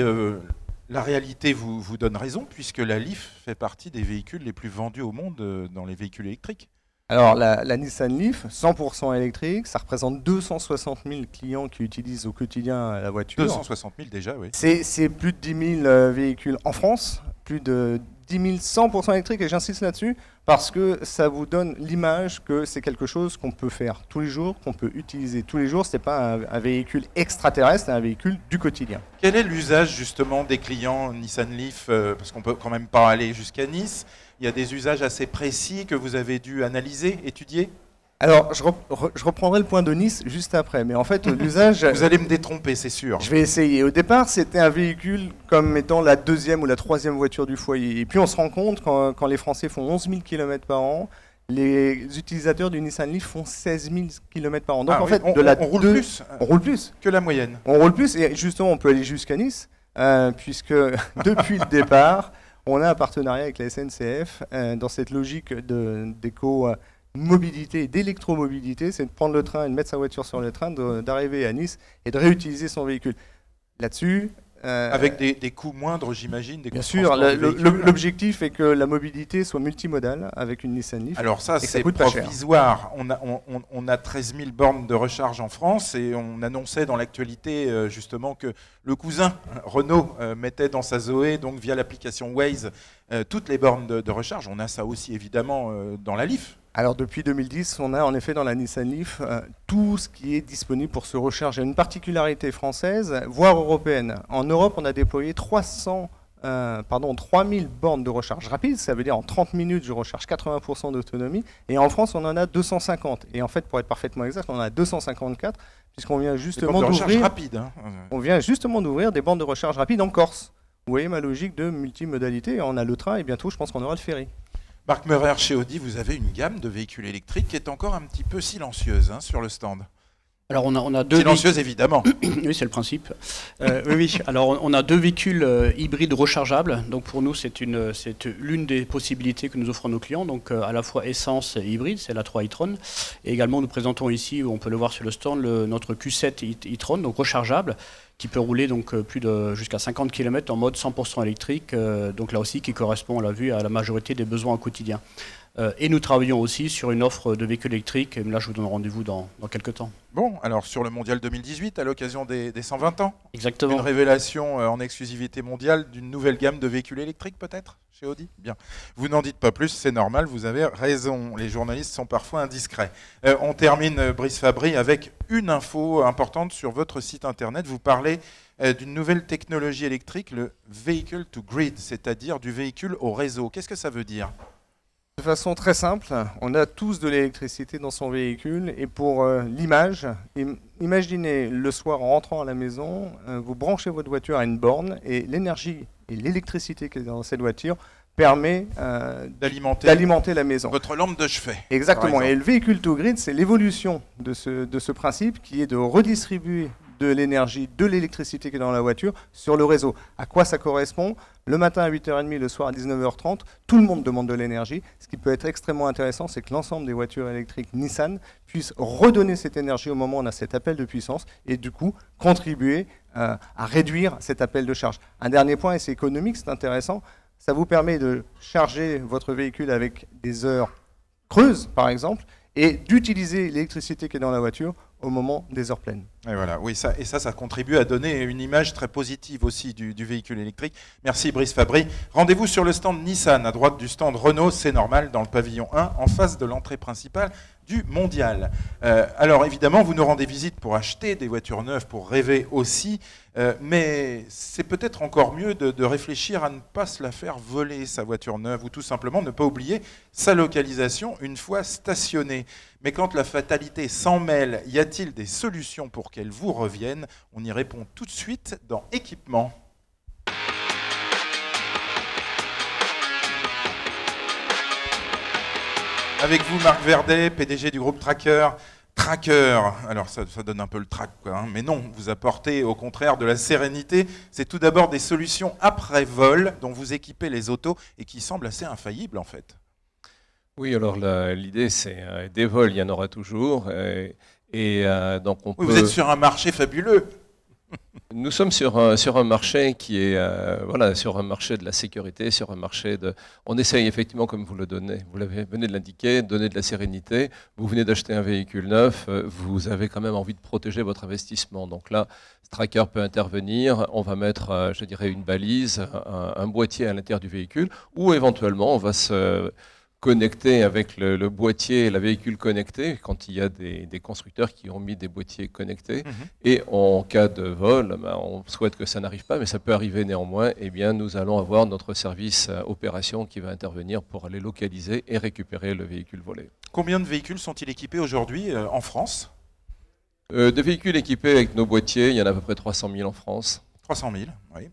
la réalité vous donne raison, puisque la Leaf fait partie des véhicules les plus vendus au monde dans les véhicules électriques. Alors la Nissan Leaf, 100% électrique, ça représente 260 000 clients qui utilisent au quotidien la voiture. 260 000 déjà, oui. C'est plus de 10 000 véhicules en France, plus de 10 000 100% électriques, et j'insiste là-dessus parce que ça vous donne l'image que c'est quelque chose qu'on peut faire tous les jours, qu'on peut utiliser tous les jours. Ce n'est pas un véhicule extraterrestre, c'est un véhicule du quotidien. Quel est l'usage justement des clients Nissan Leaf, parce qu'on ne peut quand même pas aller jusqu'à Nice. Il y a des usages assez précis que vous avez dû analyser, étudier ? Alors, je reprendrai le point de Nice juste après, mais en fait, l'usage... Vous allez me détromper, c'est sûr. Je vais essayer. Au départ, c'était un véhicule comme étant la deuxième ou la troisième voiture du foyer. Et puis, on se rend compte, quand les Français font 11 000 km par an, les utilisateurs du Nissan Leaf font 16 000 km par an. Donc, en fait, on roule plus. On roule plus. Que la moyenne. On roule plus, et justement, on peut aller jusqu'à Nice, puisque depuis le départ, on a un partenariat avec la SNCF dans cette logique d'éco-mobilité et d'électromobilité, c'est de prendre le train et de mettre sa voiture sur le train, d'arriver à Nice et de réutiliser son véhicule. Là-dessus... avec des coûts moindres, j'imagine. Bien sûr, l'objectif est que la mobilité soit multimodale avec une Nissan Leaf. Alors ça, c'est provisoire. On a 13 000 bornes de recharge en France et on annonçait dans l'actualité justement que le cousin Renault mettait dans sa Zoé, donc via l'application Waze, toutes les bornes de recharge. On a ça aussi évidemment dans la Leaf. Alors depuis 2010, on a en effet dans la Nissan Leaf tout ce qui est disponible pour se recharger. Une particularité française, voire européenne. En Europe, on a déployé 3000 bornes de recharge rapide. Ça veut dire en 30 minutes, je recharge 80% d'autonomie. Et en France, on en a 250. Et en fait, pour être parfaitement exact, on en a 254, puisqu'on vient justement d'ouvrir des bornes de recharge rapide en Corse. Vous voyez ma logique de multimodalité. On a le train et bientôt, je pense qu'on aura le ferry. Marc Meurer, chez Audi, vous avez une gamme de véhicules électriques qui est encore un petit peu silencieuse sur le stand. Alors on a deux silencieuse évidemment. Oui, c'est le principe. Oui. Alors on a deux véhicules hybrides rechargeables. Donc pour nous, c'est l'une des possibilités que nous offrons à nos clients. Donc à la fois essence et hybride, c'est la 3 e-tron. Et également, nous présentons ici, on peut le voir sur le stand, notre Q7 e-tron, donc rechargeable, qui peut rouler donc jusqu'à 50 km en mode 100% électrique. Donc là aussi, qui correspond, on l'a vu, à la majorité des besoins au quotidien. Et nous travaillons aussi sur une offre de véhicules électriques. Et là, je vous donne rendez-vous dans quelques temps. Bon, alors sur le Mondial 2018, à l'occasion des 120 ans, Exactement. une révélation en exclusivité mondiale d'une nouvelle gamme de véhicules électriques peut-être chez Audi. Bien, vous n'en dites pas plus, c'est normal, vous avez raison, les journalistes sont parfois indiscrets. On termine, Brice Fabry, avec une info importante sur votre site internet. Vous parlez d'une nouvelle technologie électrique, le Vehicle to Grid, c'est-à-dire du véhicule au réseau. Qu'est-ce que ça veut dire ? De façon très simple, on a tous de l'électricité dans son véhicule et pour l'image, imaginez le soir en rentrant à la maison, vous branchez votre voiture à une borne et l'énergie et l'électricité qui est dans cette voiture permet d'alimenter la maison. Votre lampe de chevet. Exactement, et le véhicule to grid, c'est l'évolution de ce principe qui est de redistribuer de l'énergie, de l'électricité qui est dans la voiture sur le réseau. À quoi ça correspond ? Le matin à 8h30, le soir à 19h30, tout le monde demande de l'énergie. Ce qui peut être extrêmement intéressant, c'est que l'ensemble des voitures électriques Nissan puissent redonner cette énergie au moment où on a cet appel de puissance et du coup contribuer à réduire cet appel de charge. Un dernier point, et c'est économique, c'est intéressant, ça vous permet de charger votre véhicule avec des heures creuses, par exemple, et d'utiliser l'électricité qui est dans la voiture au moment des heures pleines. Et voilà, oui, ça contribue à donner une image très positive aussi du véhicule électrique. Merci Brice Fabry. Rendez-vous sur le stand Nissan, à droite du stand Renault, c'est normal, dans le pavillon 1, en face de l'entrée principale du Mondial. Alors évidemment, vous nous rendez visite pour acheter des voitures neuves, pour rêver aussi, mais c'est peut-être encore mieux de réfléchir à ne pas se la faire voler, sa voiture neuve, ou tout simplement ne pas oublier sa localisation une fois stationnée. Mais quand la fatalité s'en mêle, y a-t-il des solutions pour qu'elle vous revienne? On y répond tout de suite dans Équipement. Avec vous, Marc Verdet, PDG du groupe Tracker. Tracker, alors ça donne un peu le trac, quoi, hein, mais non, vous apportez au contraire de la sérénité. C'est tout d'abord des solutions après-vol dont vous équipez les autos et qui semblent assez infaillibles en fait. Oui, alors l'idée c'est des vols, il y en aura toujours. Donc on peut... Vous êtes sur un marché fabuleux. Nous sommes sur un marché qui est sur un marché de la sécurité, sur un marché de. On essaye effectivement, comme vous le donnez, vous venez de l'indiquer, donner de la sérénité. Vous venez d'acheter un véhicule neuf, vous avez quand même envie de protéger votre investissement. Donc là, Tracker peut intervenir. On va mettre, je dirais, une balise, un boîtier à l'intérieur du véhicule, ou éventuellement on va se connecté avec le boîtier et la véhicule connecté, quand il y a des constructeurs qui ont mis des boîtiers connectés. Et en cas de vol, on souhaite que ça n'arrive pas, mais ça peut arriver néanmoins. Eh bien, nous allons avoir notre service opération qui va intervenir pour aller localiser et récupérer le véhicule volé. Combien de véhicules sont-ils équipés aujourd'hui en France? Des véhicules équipés avec nos boîtiers, il y en a à peu près 300 000 en France. 300 000, oui.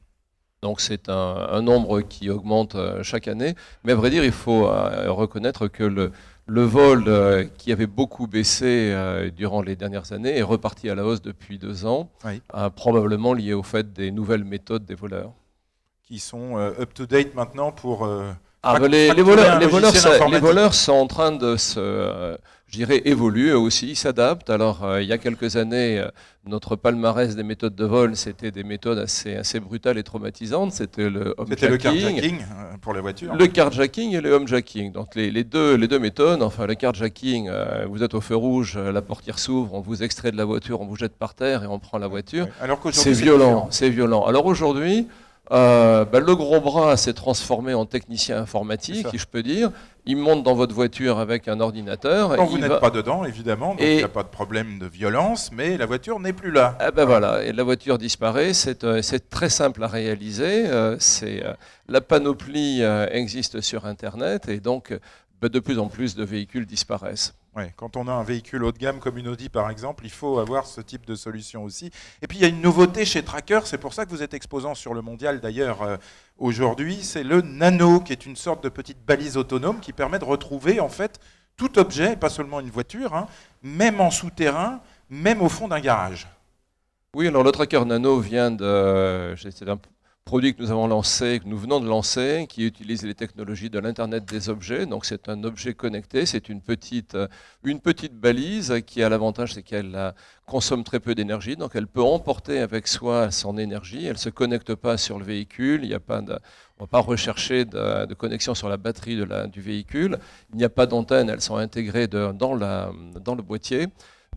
Donc c'est un nombre qui augmente chaque année. Mais à vrai dire, il faut reconnaître que le vol qui avait beaucoup baissé durant les dernières années est reparti à la hausse depuis 2 ans, oui. Probablement lié au fait des nouvelles méthodes des voleurs. Qui sont up-to-date maintenant pour... les voleurs sont en train de se, je dirais, évoluer aussi, ils s'adaptent. Alors, il y a quelques années, notre palmarès des méthodes de vol, c'était des méthodes assez brutales et traumatisantes. C'était le carjacking pour les voitures. Le carjacking et le homejacking. Donc, les deux méthodes. Enfin, le carjacking, vous êtes au feu rouge, la portière s'ouvre, on vous extrait de la voiture, on vous jette par terre et on prend la voiture. Oui. Alors c'est violent, c'est violent. Alors aujourd'hui, le gros bras s'est transformé en technicien informatique, si je peux dire. Il monte dans votre voiture avec un ordinateur. Quand vous n'êtes pas dedans, évidemment, donc il n'y a pas de problème de violence, mais la voiture n'est plus là. Voilà, et la voiture disparaît. C'est très simple à réaliser. La panoplie existe sur Internet, et donc de plus en plus de véhicules disparaissent. Ouais, quand on a un véhicule haut de gamme comme une Audi par exemple, il faut avoir ce type de solution aussi. Et puis il y a une nouveauté chez Tracker, c'est pour ça que vous êtes exposant sur le Mondial d'ailleurs aujourd'hui, c'est le Nano, qui est une sorte de petite balise autonome qui permet de retrouver en fait tout objet, pas seulement une voiture, hein, même en souterrain, même au fond d'un garage. Oui, alors le Tracker Nano vient de... produit que nous avons lancé, que nous venons de lancer, qui utilise les technologies de l'Internet des objets. Donc c'est un objet connecté, c'est une petite balise qui a l'avantage, c'est qu'elle consomme très peu d'énergie, donc elle peut emporter avec soi son énergie, elle ne se connecte pas sur le véhicule, il n'y a pas de... On ne va pas rechercher de connexion sur la batterie du véhicule. Il n'y a pas d'antenne, elles sont intégrées dans le boîtier.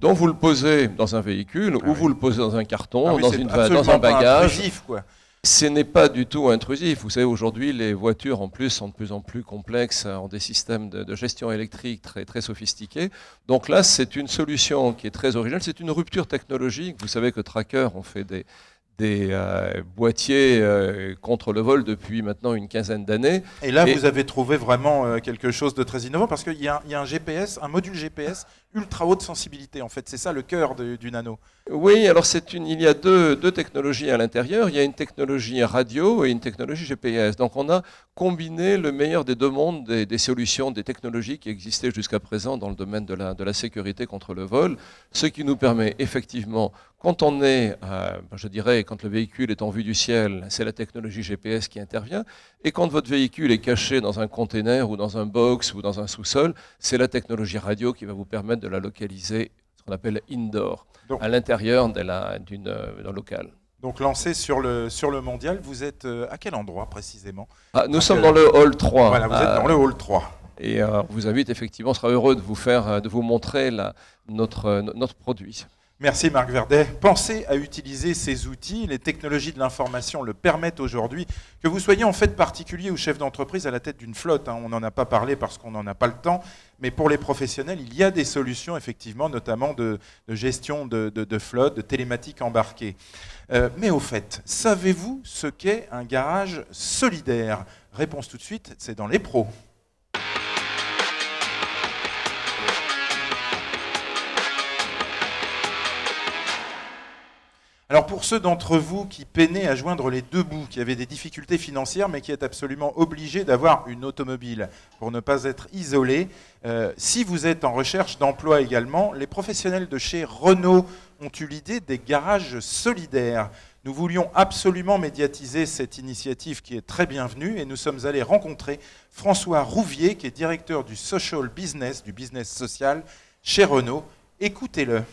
Donc vous le posez dans un véhicule ou vous le posez dans un carton, dans un bagage. Intrusif, quoi. Ce n'est pas du tout intrusif. Vous savez, aujourd'hui, les voitures en plus sont de plus en plus complexes, ont des systèmes de gestion électrique très, très sophistiqués. Donc là, c'est une solution qui est très originale. C'est une rupture technologique. Vous savez que Tracker ont fait des boîtiers contre le vol depuis maintenant une quinzaine d'années. Et là, vous avez trouvé vraiment quelque chose de très innovant parce qu'il y a un GPS, un module GPS ultra haute sensibilité. En fait, c'est ça le cœur du Nano. Oui, alors il y a deux technologies à l'intérieur. Il y a une technologie radio et une technologie GPS. Donc on a combiné le meilleur des deux mondes des solutions, des technologies qui existaient jusqu'à présent dans le domaine de la sécurité contre le vol, ce qui nous permet effectivement, quand on est, je dirais, quand le véhicule est en vue du ciel, c'est la technologie GPS qui intervient, et quand votre véhicule est caché dans un container ou dans un box ou dans un sous-sol, c'est la technologie radio qui va vous permettre de la localiser, ce qu'on appelle indoor, donc, à l'intérieur d'un local. Donc lancé sur le mondial, vous êtes à quel endroit précisément? Nous sommes dans le hall 3. Voilà, vous êtes dans le hall 3. Et on vous invite effectivement, on sera heureux de vous montrer notre produit. Merci Marc Verdet. Pensez à utiliser ces outils. Les technologies de l'information le permettent aujourd'hui. Que vous soyez en fait particulier ou chef d'entreprise à la tête d'une flotte, on n'en a pas parlé parce qu'on n'en a pas le temps, mais pour les professionnels, il y a des solutions effectivement, notamment de gestion de flotte, de télématique embarquée. Mais au fait, savez-vous ce qu'est un garage solidaire? Réponse tout de suite, c'est dans les pros. Alors pour ceux d'entre vous qui peinaient à joindre les deux bouts, qui avaient des difficultés financières mais qui est absolument obligé d'avoir une automobile pour ne pas être isolé, si vous êtes en recherche d'emploi également, les professionnels de chez Renault ont eu l'idée des garages solidaires. Nous voulions absolument médiatiser cette initiative qui est très bienvenue et nous sommes allés rencontrer François Rouvier qui est directeur du social business, du business social chez Renault. Écoutez-le.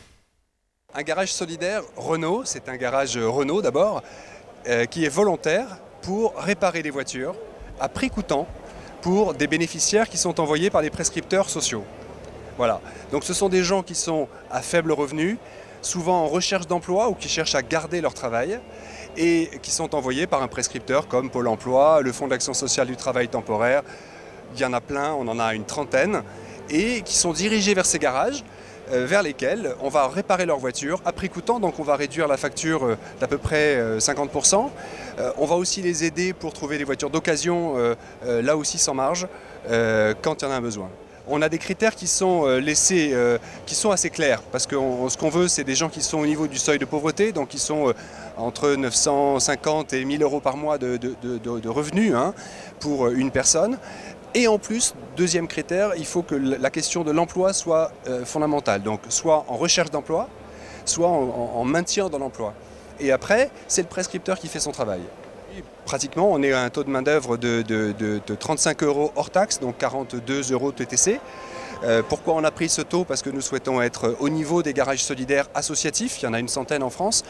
Un garage solidaire Renault, c'est un garage Renault d'abord, qui est volontaire pour réparer les voitures à prix coûtant pour des bénéficiaires qui sont envoyés par les prescripteurs sociaux. Voilà. Donc ce sont des gens qui sont à faible revenu, souvent en recherche d'emploi ou qui cherchent à garder leur travail et qui sont envoyés par un prescripteur comme Pôle emploi, le Fonds d'action sociale du travail temporaire. Il y en a plein, on en a une trentaine, et qui sont dirigés vers ces garages vers lesquels on va réparer leur voiture à prix coûtant, donc on va réduire la facture d'à peu près 50%. On va aussi les aider pour trouver des voitures d'occasion, là aussi sans marge, quand il y en a un besoin. On a des critères qui sont qui sont assez clairs, parce que ce qu'on veut, c'est des gens qui sont au niveau du seuil de pauvreté, donc qui sont entre 950 et 1000 euros par mois de revenus pour une personne. Et en plus, deuxième critère, il faut que la question de l'emploi soit fondamentale. Donc soit en recherche d'emploi, soit en maintien dans l'emploi. Et après, c'est le prescripteur qui fait son travail. Et pratiquement, on est à un taux de main-d'œuvre de 35 euros hors taxe, donc 42 euros TTC. Pourquoi on a pris ce taux? Parce que nous souhaitons être au niveau des garages solidaires associatifs, il y en a une centaine en France,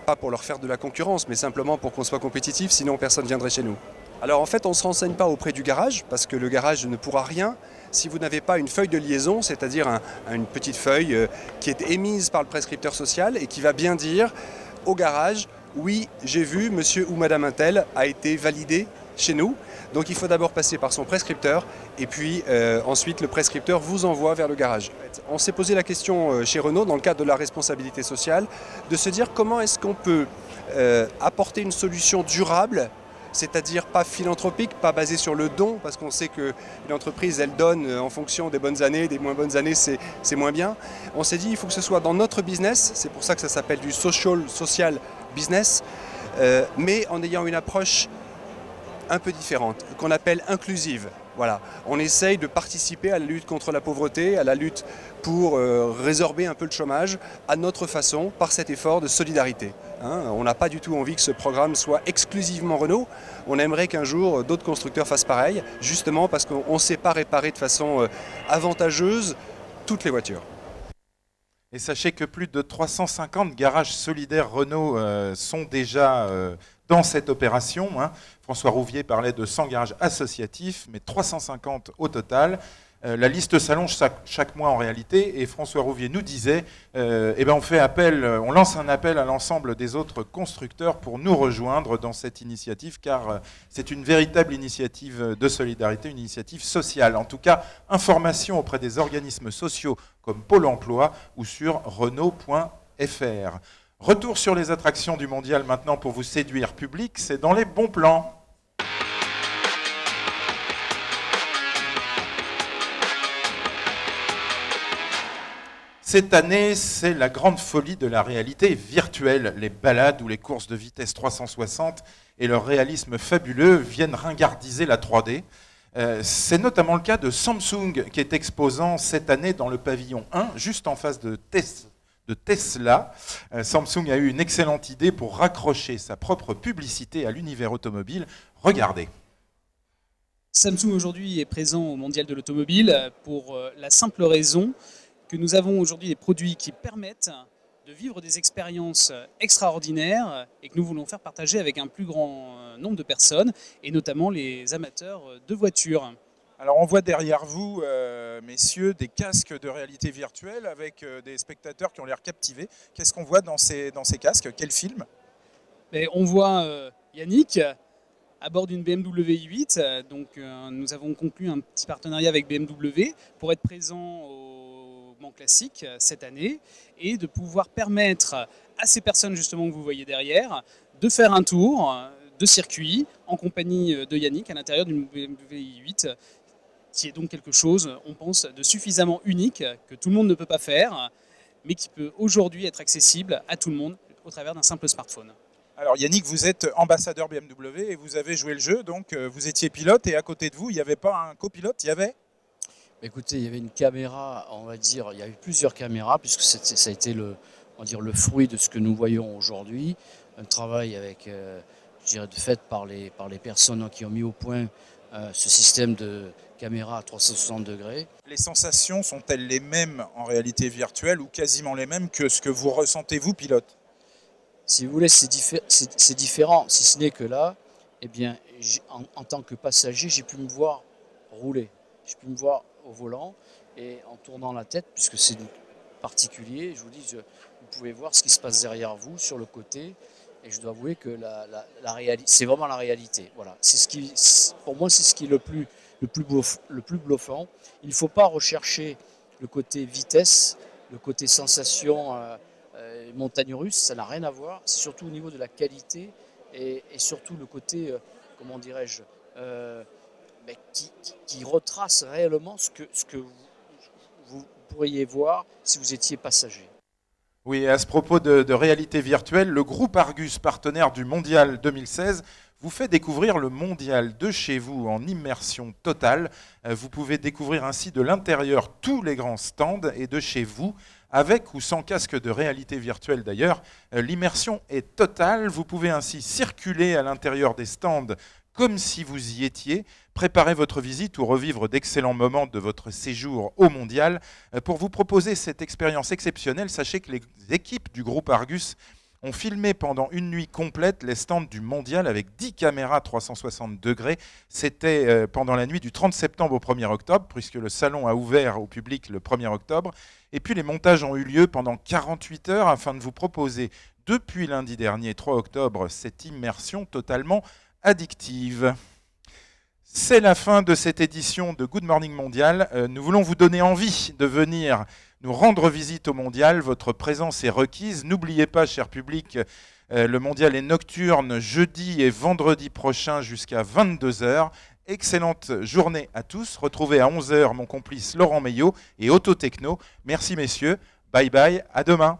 pas pour leur faire de la concurrence, mais simplement pour qu'on soit compétitif, sinon personne ne viendrait chez nous. Alors en fait, on ne se renseigne pas auprès du garage, parce que le garage ne pourra rien si vous n'avez pas une feuille de liaison, c'est-à-dire une petite feuille qui est émise par le prescripteur social et qui va bien dire au garage, oui, j'ai vu, monsieur ou madame Untel a été validé chez nous. Donc il faut d'abord passer par son prescripteur et puis ensuite le prescripteur vous envoie vers le garage. On s'est posé la question chez Renault dans le cadre de la responsabilité sociale de se dire comment est-ce qu'on peut apporter une solution durable, c'est-à-dire pas philanthropique, pas basée sur le don, parce qu'on sait qu'une entreprise, elle donne en fonction des bonnes années, des moins bonnes années, c'est moins bien. On s'est dit, il faut que ce soit dans notre business, c'est pour ça que ça s'appelle du social business, mais en ayant une approche un peu différente, qu'on appelle inclusive. Voilà, on essaye de participer à la lutte contre la pauvreté, à la lutte pour résorber un peu le chômage, à notre façon, par cet effort de solidarité. Hein, on n'a pas du tout envie que ce programme soit exclusivement Renault. On aimerait qu'un jour d'autres constructeurs fassent pareil, justement parce qu'on ne sait pas réparer de façon avantageuse toutes les voitures. Et sachez que plus de 350 garages solidaires Renault sont déjà dans cette opération. Hein. François Rouvier parlait de 100 garages associatifs, mais 350 au total. La liste s'allonge chaque mois en réalité, et François Rouvier nous disait on lance un appel à l'ensemble des autres constructeurs pour nous rejoindre dans cette initiative, car c'est une véritable initiative de solidarité, une initiative sociale. En tout cas, information auprès des organismes sociaux comme Pôle emploi ou sur renault.fr. Retour sur les attractions du mondial maintenant pour vous séduire public, c'est dans les bons plans. Cette année, c'est la grande folie de la réalité virtuelle. Les balades ou les courses de vitesse 360 et leur réalisme fabuleux viennent ringardiser la 3D. C'est notamment le cas de Samsung qui est exposant cette année dans le pavillon 1, juste en face de Tesla. Samsung a eu une excellente idée pour raccrocher sa propre publicité à l'univers automobile. Regardez. Samsung aujourd'hui est présent au Mondial de l'automobile pour la simple raison que nous avons aujourd'hui des produits qui permettent de vivre des expériences extraordinaires et que nous voulons faire partager avec un plus grand nombre de personnes, et notamment les amateurs de voitures. Alors on voit derrière vous, messieurs, des casques de réalité virtuelle avec des spectateurs qui ont l'air captivés. Qu'est-ce qu'on voit dans ces casques? Quel film? On voit Yannick à bord d'une BMW i8. Donc, nous avons conclu un petit partenariat avec BMW pour être présent au Mans Classique cette année et de pouvoir permettre à ces personnes justement que vous voyez derrière de faire un tour de circuit en compagnie de Yannick à l'intérieur d'une BMW i8, qui est donc quelque chose, on pense, de suffisamment unique que tout le monde ne peut pas faire, mais qui peut aujourd'hui être accessible à tout le monde au travers d'un simple smartphone. Alors Yannick, vous êtes ambassadeur BMW et vous avez joué le jeu, donc vous étiez pilote et à côté de vous, il n'y avait pas un copilote, il y avait? Écoutez, il y avait une caméra, on va dire, il y a eu plusieurs caméras, puisque ça a été le fruit de ce que nous voyons aujourd'hui. Un travail avec, je dirais, fait par les personnes qui ont mis au point ce système de caméra à 360 degrés. Les sensations sont-elles les mêmes en réalité virtuelle ou quasiment les mêmes que ce que vous ressentez vous, pilote? Si vous voulez, c'est différent, si ce n'est que là, eh bien, en tant que passager, j'ai pu me voir rouler. J'ai pu me voir au volant et en tournant la tête, puisque c'est particulier, je vous dis, vous pouvez voir ce qui se passe derrière vous, sur le côté, et je dois avouer que la réalité, c'est vraiment la réalité. Voilà. Pour moi, c'est ce qui est le plus bluffant. Il ne faut pas rechercher le côté vitesse, le côté sensation montagne russe, ça n'a rien à voir. C'est surtout au niveau de la qualité et surtout le côté, comment dirais-je, qui retrace réellement ce que vous pourriez voir si vous étiez passager. Oui, et à ce propos de réalité virtuelle, le groupe Argus, partenaire du Mondial 2016, vous fait découvrir le Mondial de chez vous en immersion totale. Vous pouvez découvrir ainsi de l'intérieur tous les grands stands et de chez vous, avec ou sans casque de réalité virtuelle d'ailleurs. L'immersion est totale, vous pouvez ainsi circuler à l'intérieur des stands comme si vous y étiez, préparer votre visite ou revivre d'excellents moments de votre séjour au Mondial. Pour vous proposer cette expérience exceptionnelle, sachez que les équipes du groupe Argus ont filmé pendant une nuit complète les stands du Mondial avec 10 caméras 360 degrés. C'était pendant la nuit du 30 septembre au 1er octobre, puisque le salon a ouvert au public le 1er octobre. Et puis les montages ont eu lieu pendant 48 heures afin de vous proposer, depuis lundi dernier, 3 octobre, cette immersion totalement addictive. C'est la fin de cette édition de Good Morning Mondial. Nous voulons vous donner envie de venir nous rendre visite au Mondial. Votre présence est requise. N'oubliez pas, cher public, le Mondial est nocturne jeudi et vendredi prochain jusqu'à 22 h. Excellente journée à tous. Retrouvez à 11 h mon complice Laurent Meillot et Autotechno. Merci messieurs. Bye bye. À demain.